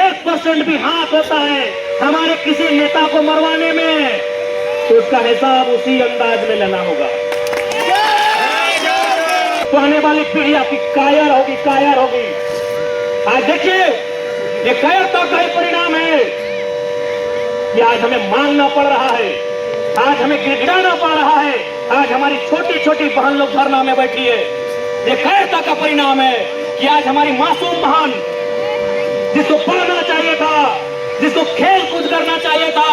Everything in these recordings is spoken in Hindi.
1% भी हाथ होता है हमारे किसी नेता को मरवाने में, तो उसका हिसाब उसी अंदाज में लेना होगा। तो आने वाली पीढ़ी आपकी कायर होगी, कायर होगी। आज देखिए, ये कायरता का ही परिणाम है कि आज हमें मांगना पड़ रहा है, आज हमें गिड़गिड़ाना पड़ रहा है, आज हमारी छोटी छोटी बहन लोग धरना में बैठी है। ये कायरता का परिणाम है कि आज हमारी मासूम बहन, जिसको पढ़ना चाहिए था, जिसको खेल कूद करना चाहिए था,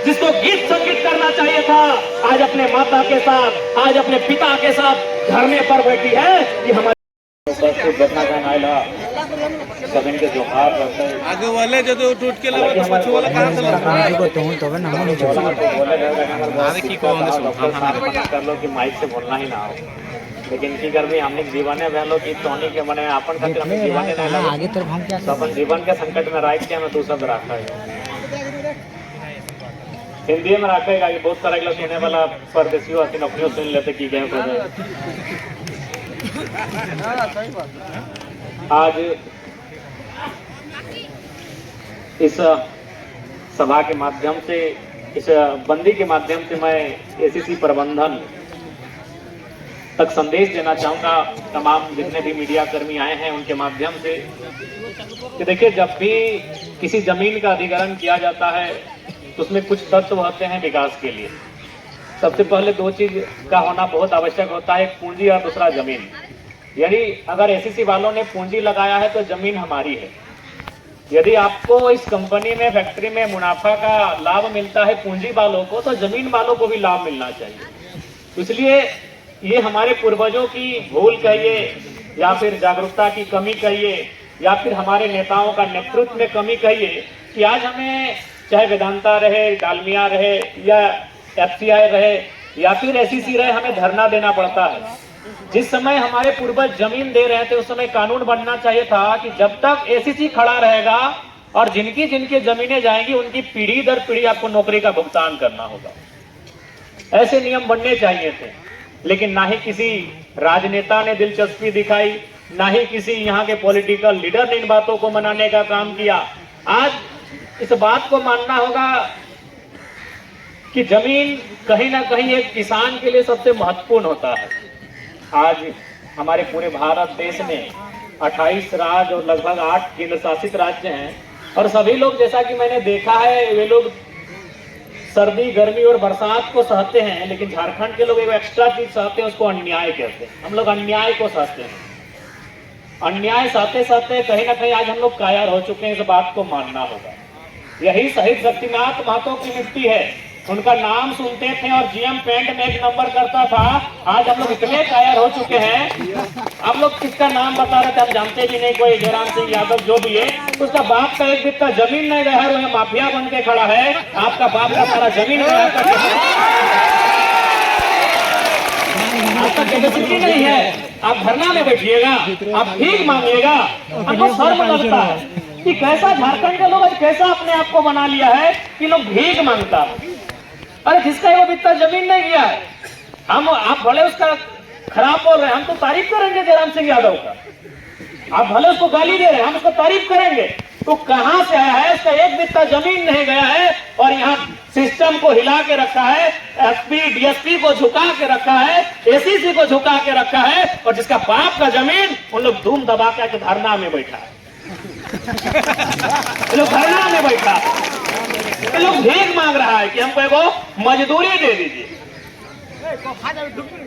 जिसको गीत संगीत करना चाहिए था, आज अपने माता के साथ, आज अपने पिता के साथ धरने पर बैठी है। कि हमारे घटना का नायला जमीन के जो हाथ रहते हैं आगे वाले जो टूट के लगा तो पछू वाला कहां से लगा आगे की को कर लो कि माइक से बोलना ही ना हो, लेकिन की गर्मी हमने जीवन है वह की टोनी के मने अपन खातिर हमने जीवन है आगे तरफ हम क्या अपन जीवन के संकट में राख के हमें तू सब रखा है हिंदी में रखेगा कि बहुत सारा लोग सुनने वाला परदेसी हो नौकरियों सुन लेते की गए। आज इस सभा के माध्यम से, इस बंदी के माध्यम से मैं एसीसी प्रबंधन तक संदेश देना चाहूंगा, तमाम जितने भी मीडिया कर्मी आए हैं उनके माध्यम से, कि देखिए जब भी किसी जमीन का अधिग्रहण किया जाता है तो उसमें कुछ तत्व होते हैं विकास के लिए। सबसे पहले दो चीज का होना बहुत आवश्यक होता है, एक पूंजी और दूसरा जमीन। यानी अगर एसीसी वालों ने पूंजी लगाया है तो जमीन हमारी है। यदि आपको इस कंपनी में, फैक्ट्री में मुनाफा का लाभ मिलता है पूंजी वालों को, तो जमीन वालों को भी लाभ मिलना चाहिए। इसलिए ये हमारे पूर्वजों की भूल कहिए या फिर जागरूकता की कमी कहिए या फिर हमारे नेताओं का नेतृत्व में कमी कहिए कि आज हमें चाहे वेदांता रहे, डालमिया रहे या एफसीआई रहे या फिर एसीसी रहे, हमें धरना देना पड़ता है। जिस समय हमारे पूर्वज जमीन दे रहे थे उस समय कानून बनना चाहिए था कि जब तक एसीसी खड़ा रहेगा और जिनकी जिनकी जमीनें जाएंगी उनकी पीढ़ी दर पीढ़ी आपको नौकरी का भुगतान करना होगा। ऐसे नियम बनने चाहिए थे, लेकिन ना ही किसी राजनेता ने दिलचस्पी दिखाई, ना ही किसी यहाँ के पॉलिटिकल लीडर ने इन बातों को मनाने का काम किया। आज इस बात को मानना होगा कि जमीन कहीं ना कहीं एक किसान के लिए सबसे महत्वपूर्ण होता है। आज हमारे पूरे भारत देश में 28 राज्य और लगभग 8 केंद्र शासित राज्य हैं, और सभी लोग, जैसा कि मैंने देखा है, वे लोग सर्दी, गर्मी और बरसात को सहते हैं, लेकिन झारखंड के लोग एक एक्स्ट्रा चीज सहते हैं, उसको अन्याय कहते हैं। हम लोग अन्याय को सहते हैं। अन्याय सहते सहते कहीं ना कहीं आज हम लोग कायर हो चुके हैं, इस बात को मानना होगा। यही शहीद शक्तिनाथ महतो की मिट्टी है, उनका नाम सुनते थे और जीएम पेंट में एक नंबर करता था। आज हम लोग इतने कायर हो चुके हैं, हम लोग किसका नाम बता रहे थे हम जानते भी नहीं, कोई जयराम सिंह यादव जो भी है, उसका बाप का एक बित्ता जमीन नहीं गया है, वो माफिया बन के खड़ा है। आपका बाप का सारा जमीन गया, आपका कैपेसिटी नहीं है, आप धरना में बैठिएगा, आप भीख मांगिएगा। हमको शर्म लगता है कि कैसा झारखंड के लोग कैसा अपने आप को बना लिया है कि लोग भीख मांगता है। अरे जिसका वो इतना जमीन नहीं गया है, हम आप भले उसका खराब बोल रहे हैं, हम तो तारीफ करेंगे जयराम सिंह यादव का। आप भले उसको गाली दे रहे हैं, हम उसको तारीफ करेंगे। तो कहां से आया है? इसका एक बित्ता जमीन नहीं गया है और यहाँ सिस्टम को हिला के रखा है, एसपी डीएसपी को झुका के रखा है, एसीसी को झुका के रखा है, और जिसका बाप का जमीन उन लोग धूम दबा के धरना में बैठा है। लोग धरना में बैठा, लोग भीख मांग रहा है कि हमको एगो मजदूरी दे दीजिए।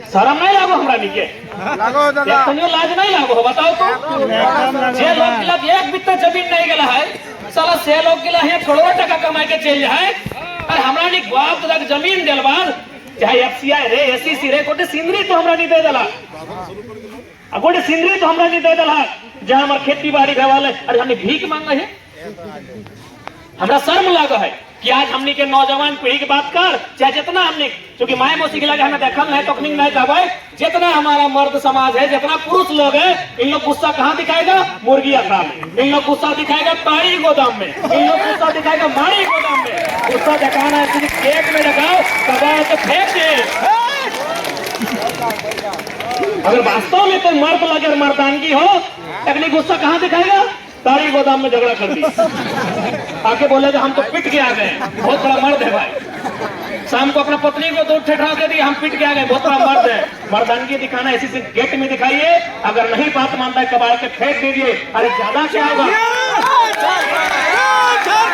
शर्म नहीं लागो हमरा नीचे, लाज नहीं लागो, बताओ तो। जे लोग के लग एक बित्ता जमीन नहीं गया है, साला से लोग के लिए करोड़ टका कमा के चल जाए, और हमरा नी बाप तक जमीन दिल बाद चाहे एफसीआई रे, एसीसी रे, कोटे सिंदरी तो हमरा नहीं दे दला, गोटे सिंदरी तो हमरा नहीं दे दला, जहां हमारे खेती बाड़ी भेवाले। अरे हमने भीख मांगा है, हमरा शर्म लगा है कि आज हमने के नौजवान पीढ़ी की बात कर, चाहे जितना हमने, क्योंकि माए मौसी के लगे हमें देखल नहीं तो नहीं कहबे, जितना हमारा मर्द समाज है, जितना पुरुष लोग है, इन लोग गुस्सा कहाँ दिखाएगा? मुर्गी अखड़ा में। इन लोग गुस्सा दिखाएगा ताड़ी गोदाम में, इन लोग गुस्सा दिखाएगा माड़ी गोदाम में। गुस्सा दिखाना है सिर्फ केक में लगाओ, दबाओ तो फेंक दे। अगर वास्तव में कोई मर्द लगे और मर्दानगी हो, अगली गुस्सा कहाँ दिखाएगा? ताड़ी गोदाम में झगड़ा कर दिया। आके बोले कि हम तो पिट के आ गए, बहुत बड़ा मर्द है भाई। शाम को अपना पत्नी को दूध ठेठा दे दी, हम पिट के आ गए, बहुत बड़ा मर्द है। मर्दानगी दिखाना इसी से गेट में दिखाइए, अगर नहीं बात मानता है कबाड़ के फेंक दीजिए। अरे ज्यादा क्या होगा,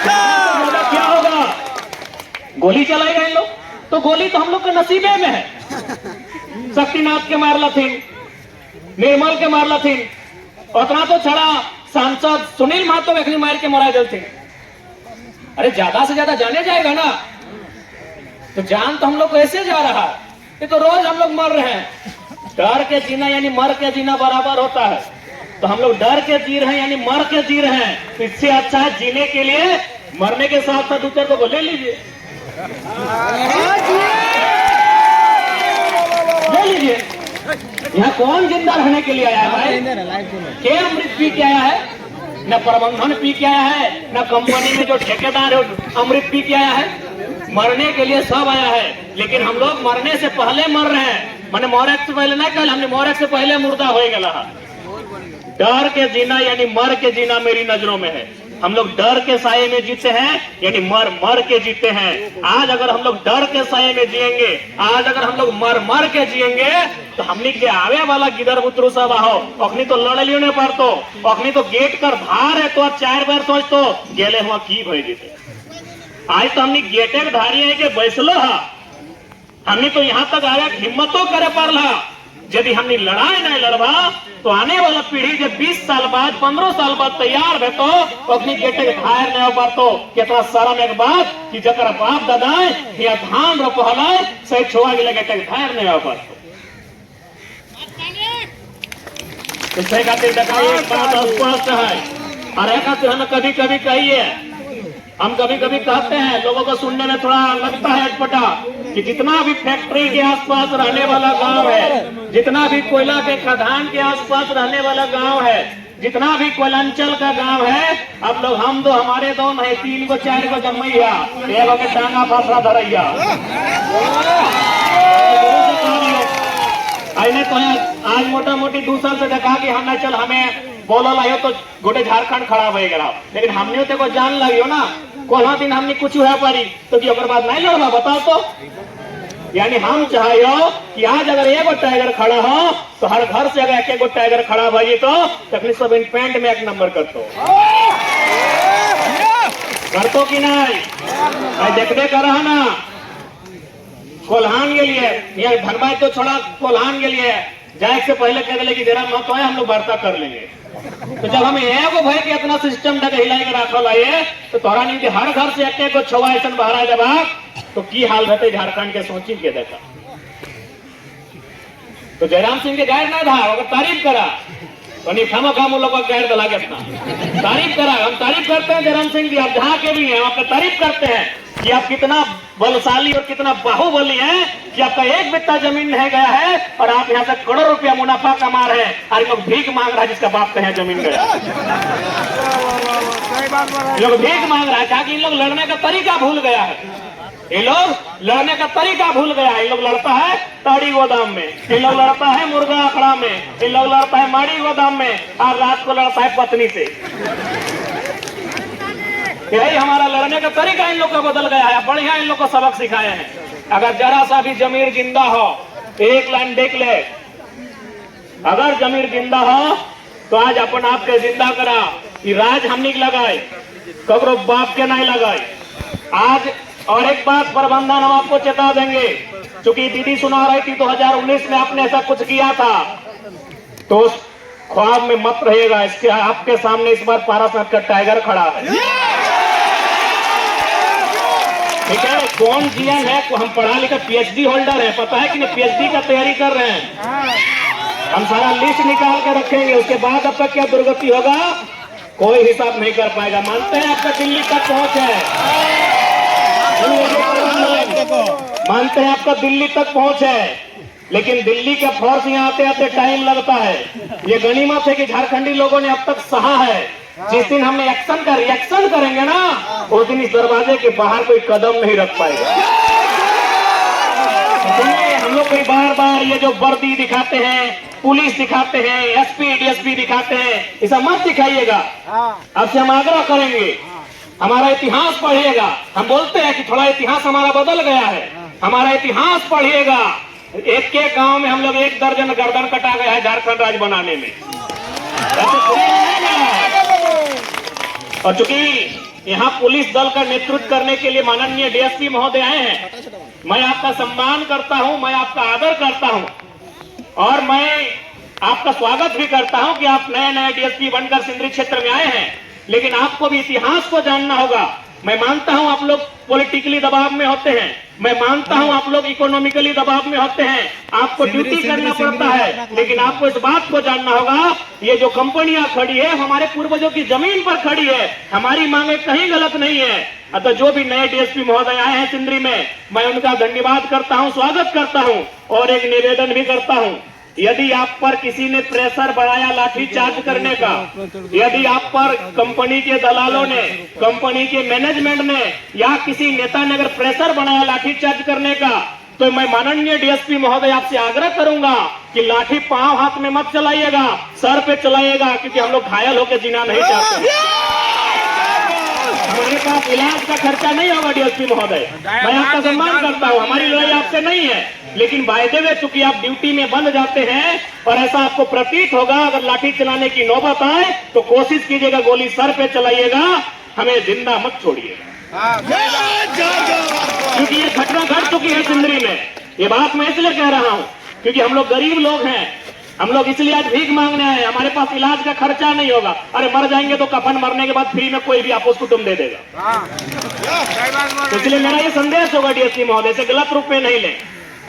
ज्यादा क्या होगा, गोली चलाएगा इन लोग, तो गोली तो हम लोग के नसीबे में है। शक्तिनाथ के मारला थी, निर्मल के मारला थी, उतना तो छड़ा सांसद सुनील महतो अखनी मार के मरा गए थे। अरे ज्यादा से ज्यादा जाने जाएगा ना, तो जान तो हम लोग को ऐसे जा रहा है, ये तो रोज हम लोग मर रहे हैं। डर के जीना यानी मर के जीना बराबर होता है, तो हम लोग डर के जी रहे हैं यानी मर के जी रहे हैं। तो इससे अच्छा है जीने के लिए मरने के साथ साथ दूसरे को ले लीजिए, ले लीजिए। यहाँ कौन जिंदा रहने के लिए आया है भाई? के अमृत पी के आया है? न प्रबंधन पी के आया है, न कंपनी में जो ठेकेदार है अमृत पी के आया है। मरने के लिए सब आया है, लेकिन हम लोग मरने से पहले मर रहे हैं। मैंने मोरे से पहले नहीं कहा, हमने मोरे से पहले मुर्दा हो गया। डर के जीना यानी मर के जीना मेरी नजरों में है। हम लोग डर के साये में जीते हैं यानी मर मर के जीते हैं। आज अगर हम लोग डर के साये में जिएंगे, आज अगर हम लोग मर मर के जिएंगे, तो हमने के आवे वाला गिदर बुतरू सब आओ अखनी तो लड़ लियो ने पर तो अखनी तो गेट कर धार है, तो 4 बार सोच तो गेले हुआ की भई जीते। आज तो हमने गेटे के धारी है के बैसलो हा, हमने तो यहाँ तक आया हिम्मतो करे पड़ला। यदि हमने लड़ाई नहीं लड़वा तो आने वाला पीढ़ी जब 20 साल बाद 15 साल बाद तैयार है तो अपनी गेटे के धार नहीं हो पातो। कितना शर्म एक बात कि जकर बाप दादा या धान रो पहला सही छोआ गिला गेटे के धार नहीं हो पातो। इससे खातिर दिखाइए एक बात स्पष्ट है, और एक खातिर हमें कभी कभी कहिए, हम कभी कभी कहते हैं, लोगों को सुनने में थोड़ा लगता है अटपटा, कि जितना भी फैक्ट्री के आसपास रहने वाला गांव है, जितना भी कोयला के खदान के आसपास रहने वाला गांव है, जितना भी कोयलांचल का गांव है, अब लोग हम दो हमारे दो नहीं 3 को 4 को जमैया एगो के टांगा फासरा धरैया। आइने तो आज मोटा मोटी 2 साल से देखा कि हमने चल हमें बोलो लाइयो तो गोटे झारखंड खड़ा हो गया, लेकिन हमने तो जान लगियो ना कोल्हा दिन हमने कुछ हुआ पारी तो कि बाद नहीं लड़वा बताओ तो। यानी हम चाहिए कि आज अगर एगो टाइगर खड़ा हो तो हर घर से अगर एक टाइगर खड़ा भाई तो तकनी सब इन पैंट में 1 नंबर करतो कि नहीं? देखते कर रहा ना कोल्हान के लिए, ये धनबाद तो छोड़ा कोल्हान के लिए जाए से पहले कह दिले कि जरा मत आए हम लोग वार्ता कर लेंगे। तो जब हमें एगो भाई के इतना सिस्टम ढके हिलाई के रखल है तो तोरा नहीं हर घर से एक को छवा ऐसा बाहर जब तो की हाल रहते झारखंड के सोची के देखा। तो जयराम सिंह के गैर ना था, अगर तारीफ करा तो नहीं खामो खामो लोग गैर दला के अपना तारीफ करा। हम तारीफ करते हैं जयराम सिंह जी, आप जहाँ के भी हैं आपका तारीफ करते हैं कि आप कितना बलशाली और कितना बाहुबली है कि आपका 1 बित्ता जमीन रह गया है और आप यहाँ से करोड़ रुपया मुनाफा कमा रहे हैं, और लोग भीख मांग रहा है जिसका बाप कहे जमीन गया। लोग भीख मांग रहा है क्या कि इन लोग लड़ने का तरीका भूल गया है। ये लोग लड़ने का तरीका भूल गया है। इन लोग लड़ता है ताड़ी गोदाम में, इन लोग लड़ता है मुर्गा अखड़ा में, इन लोग लड़ता है माड़ी गोदाम में, और रात को लड़ता है पत्नी से। यही हमारा लड़ने का तरीका इन लोग का बदल गया है। बढ़िया इन लोग को सबक सिखाए हैं। अगर जरा सा भी जमीर जिंदा हो, एक लाइन देख ले, अगर जमीर जिंदा हो तो आज अपन आप के जिंदा करा कि राज हमने लगाए कबरो बाप के नहीं लगाए आज। और एक बात प्रबंधन हम आपको चेता देंगे, चूंकि दीदी सुना रही थी 2019 में आपने ऐसा कुछ किया था, तो ख्वाब में मत रहेगा। इसके आपके सामने इस बार पारासात का टाइगर खड़ा है, ठीक है? कौन जीएन है? हम पढ़ा लिखा PhD होल्डर है, पता है कि नहीं? PhD का तैयारी कर रहे हैं। हम सारा लिस्ट निकाल के रखेंगे, उसके बाद अब तक क्या दुर्गति होगा कोई हिसाब नहीं कर पाएगा। मानते हैं आपका दिल्ली तक पहुंच है, मानते हैं आपका दिल्ली तक पहुंच है, लेकिन दिल्ली के फोर्स यहाँ आते आते टाइम लगता है। ये गनीमत है कि झारखंडी लोगों ने अब तक सहा है। जिस दिन हमने एक्शन का रिएक्शन करेंगे ना, उस दिन इस दरवाजे के बाहर कोई कदम नहीं रख पाएगा। हम लोग कोई बार बार ये जो वर्दी दिखाते हैं, पुलिस दिखाते हैं, एसपी डीएसपी दिखाते हैं, ऐसा मत दिखाइएगा। आपसे हम आग्रह करेंगे, हमारा इतिहास पढ़िएगा। हम बोलते हैं कि थोड़ा इतिहास हमारा बदल गया है, हमारा इतिहास पढ़िएगा। एक के गांव में हम लोग 1 दर्जन गर्दन कटा गया है झारखंड राज्य बनाने में। और चूंकि यहाँ पुलिस दल का नेतृत्व करने के लिए माननीय डीएसपी महोदय आए हैं, मैं आपका सम्मान करता हूं, मैं आपका आदर करता हूं और मैं आपका स्वागत भी करता हूं कि आप नए नए डीएसपी बनकर सिंदरी क्षेत्र में आए हैं। लेकिन आपको भी इतिहास को जानना होगा। मैं मानता हूं आप लोग पॉलिटिकली दबाव में होते हैं, मैं मानता हूं आप लोग इकोनॉमिकली दबाव में होते हैं, आपको ड्यूटी करना पड़ता है, लेकिन आपको इस बात को जानना होगा, ये जो कंपनियां खड़ी है हमारे पूर्वजों की जमीन पर खड़ी है, हमारी मांगे कहीं गलत नहीं है। अतः जो भी नए डीएसपी महोदय आए हैं सिंदरी में, मैं उनका धन्यवाद करता हूं, स्वागत करता हूं और एक निवेदन भी करता हूं। यदि आप पर किसी ने प्रेशर बढ़ाया लाठी चार्ज करने का, यदि आप पर कंपनी के दलालों ने, कंपनी के मैनेजमेंट ने या किसी नेता ने अगर प्रेशर बढ़ाया लाठी चार्ज करने का, तो मैं माननीय डीएसपी महोदय आपसे आग्रह करूंगा कि लाठी पांव हाथ में मत चलाइएगा, सर पे चलाइएगा, क्योंकि हम लोग घायल होकर जीना नहीं चाहते। हमारे पास इलाज का खर्चा नहीं होगा डीएसपी महोदय, मैं आपका सम्मान करता हूं, हमारी लड़ाई आपसे नहीं है। लेकिन वायदे में चूंकि आप ड्यूटी में बंद जाते हैं और ऐसा आपको प्रतीत होगा, अगर लाठी चलाने की नौबत आए तो कोशिश कीजिएगा गोली सर पे चलाइएगा, हमें जिंदा मत छोड़िएगा। क्योंकि ये घटना घट चुकी है सिंदरी में। ये बात मैं इसलिए कह रहा हूं क्योंकि हम लोग गरीब लोग हैं, हम लोग इसलिए आज भीख मांगने आए, हमारे पास इलाज का खर्चा नहीं होगा। अरे मर जाएंगे तो कफन मरने के बाद फ्री में कोई भी आपको कुटुंब दे देगा। तो इसलिए मेरा ये संदेश होगा डीएसपी महोदय से, गलत रूप में नहीं लें।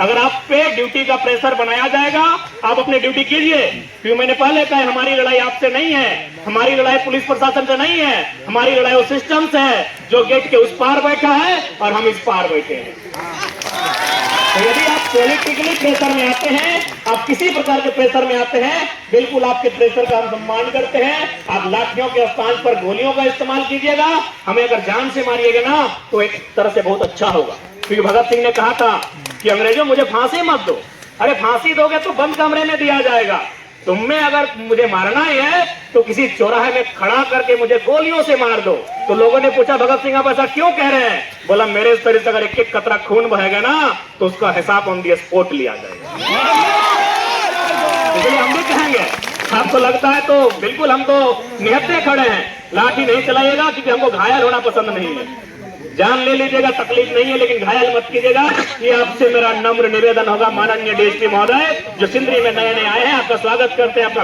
अगर आप पे ड्यूटी का प्रेशर बनाया जाएगा, आप अपनी ड्यूटी कीजिए, क्योंकि मैंने पहले कहा हमारी लड़ाई आपसे नहीं है, हमारी लड़ाई पुलिस प्रशासन से नहीं है, हमारी लड़ाई उस सिस्टम से है जो गेट के उस पार बैठा है और हम इस पार बैठे हैं। तो यदि आप पॉलिटिकली प्रेशर में आते हैं, आप किसी प्रकार के प्रेशर में आते हैं, बिल्कुल आपके प्रेशर का हम सम्मान करते हैं। आप लाठियों के स्थान पर गोलियों का इस्तेमाल कीजिएगा, हमें अगर जान से मारिएगा ना तो एक तरह से बहुत अच्छा होगा। क्योंकि भगत सिंह ने कहा था कि अंग्रेजों मुझे फांसी मत दो। अरे फांसी दोगे तो बंद कमरे में दिया जाएगा, तुम्हें अगर मुझे मारना ही है तो किसी चौराहे में खड़ा करके मुझे गोलियों से मार दो। तो लोगों ने पूछा भगत सिंह आप ऐसा क्यों कह रहे हैं? बोला मेरे शरीर से अगर एक एक कतरा खून बहेगा ना तो उसका हिसाब ऑन दी स्पॉट लिया जाएगा। इसलिए हम भी कहेंगे, आपको लगता है तो बिल्कुल हम तो निहत्थे खड़े हैं, लाठी नहीं चलाइएगा क्योंकि हमको घायल होना पसंद नहीं है। जान ले लीजिएगा, तकलीफ नहीं है, लेकिन घायल मत कीजिएगा। ये आपसे मेरा नम्र निवेदन होगा। माननीय डीएसपी महोदय जो सिंदरी में नए नए आए हैं, आपका स्वागत करते हैं। आपका